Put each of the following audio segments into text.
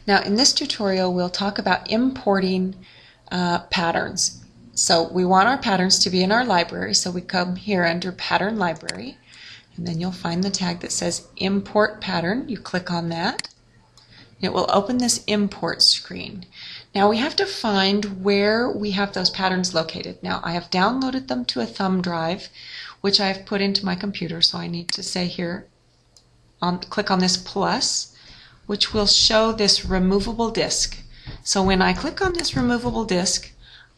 Now in this tutorial we'll talk about importing patterns. So we want our patterns to be in our library, so we come here under Pattern Library, and then you'll find the tag that says Import Pattern. You click on that. It will open this import screen. Now we have to find where we have those patterns located. Now I have downloaded them to a thumb drive, which I have put into my computer, so I need to say here, click on this plus, which will show this removable disk. So when I click on this removable disk,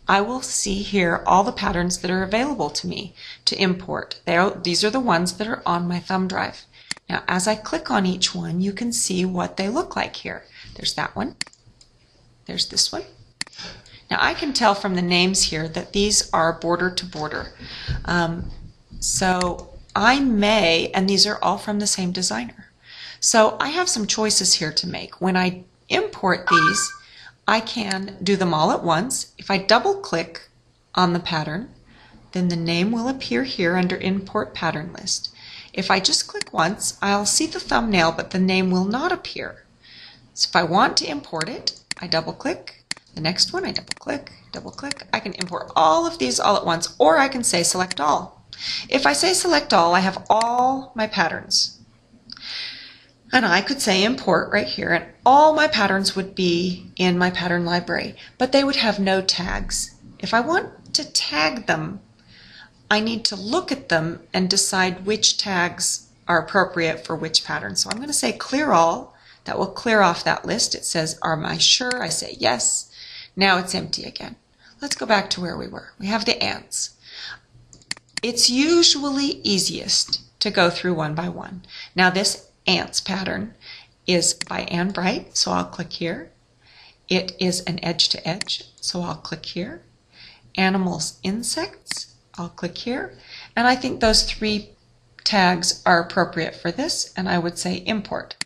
I will see here all the patterns that are available to me to import. These are the ones that are on my thumb drive. Now as I click on each one, you can see what they look like here. There's that one. There's this one. Now I can tell from the names here that these are border to border. So I may, and these are all from the same designer. So I have some choices here to make. When I import these, I can do them all at once. If I double click on the pattern, then the name will appear here under Import Pattern List. If I just click once, I'll see the thumbnail, but the name will not appear. So if I want to import it, I double click. The next one, I double click, double click. I can import all of these all at once, or I can say select all. If I say select all, I have all my patterns. And I could say import right here, and all my patterns would be in my pattern library, but they would have no tags. If I want to tag them, I need to look at them and decide which tags are appropriate for which pattern. So I'm going to say clear all. That will clear off that list. It says, am I sure? I say yes. Now it's empty again. Let's go back to where we were. We have the ants. It's usually easiest to go through one by one. Now this ants pattern is by Anne Bright, so I'll click here. It is an edge to edge, so I'll click here. Animals, insects, I'll click here. And I think those three tags are appropriate for this, and I would say import.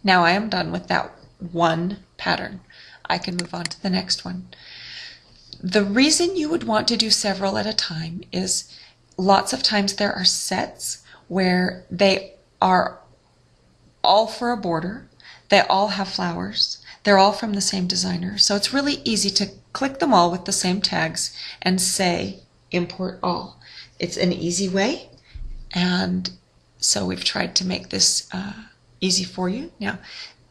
Now I am done with that one pattern. I can move on to the next one. The reason you would want to do several at a time is lots of times there are sets where they are all for a border, they all have flowers, they're all from the same designer. So it's really easy to click them all with the same tags and say import all. It's an easy way, and so we've tried to make this easy for you. Now,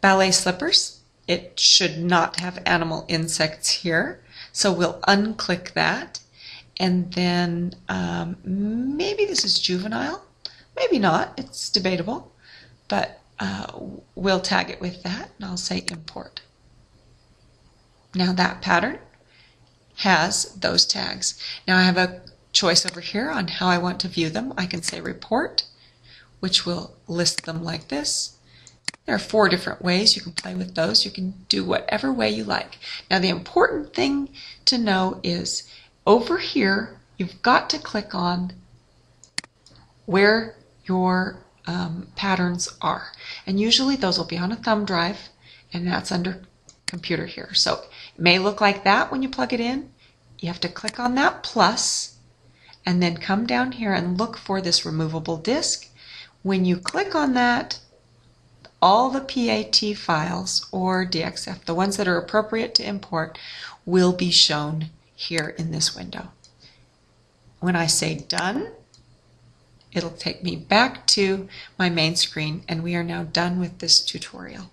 ballet slippers, it should not have animal insects here, so we'll unclick that, and then maybe this is juvenile, maybe not, it's debatable, but we'll tag it with that, and I'll say import. Now that pattern has those tags. Now I have a choice over here on how I want to view them. I can say report, which will list them like this. There are 4 different ways you can play with those. You can do whatever way you like. Now the important thing to know is over here you've got to click on where your patterns are. And usually those will be on a thumb drive, and that's under computer here. So it may look like that when you plug it in. You have to click on that plus and then come down here and look for this removable disk. When you click on that, all the PAT files or DXF, the ones that are appropriate to import, will be shown here in this window. When I say done, it'll take me back to my main screen, and we are now done with this tutorial.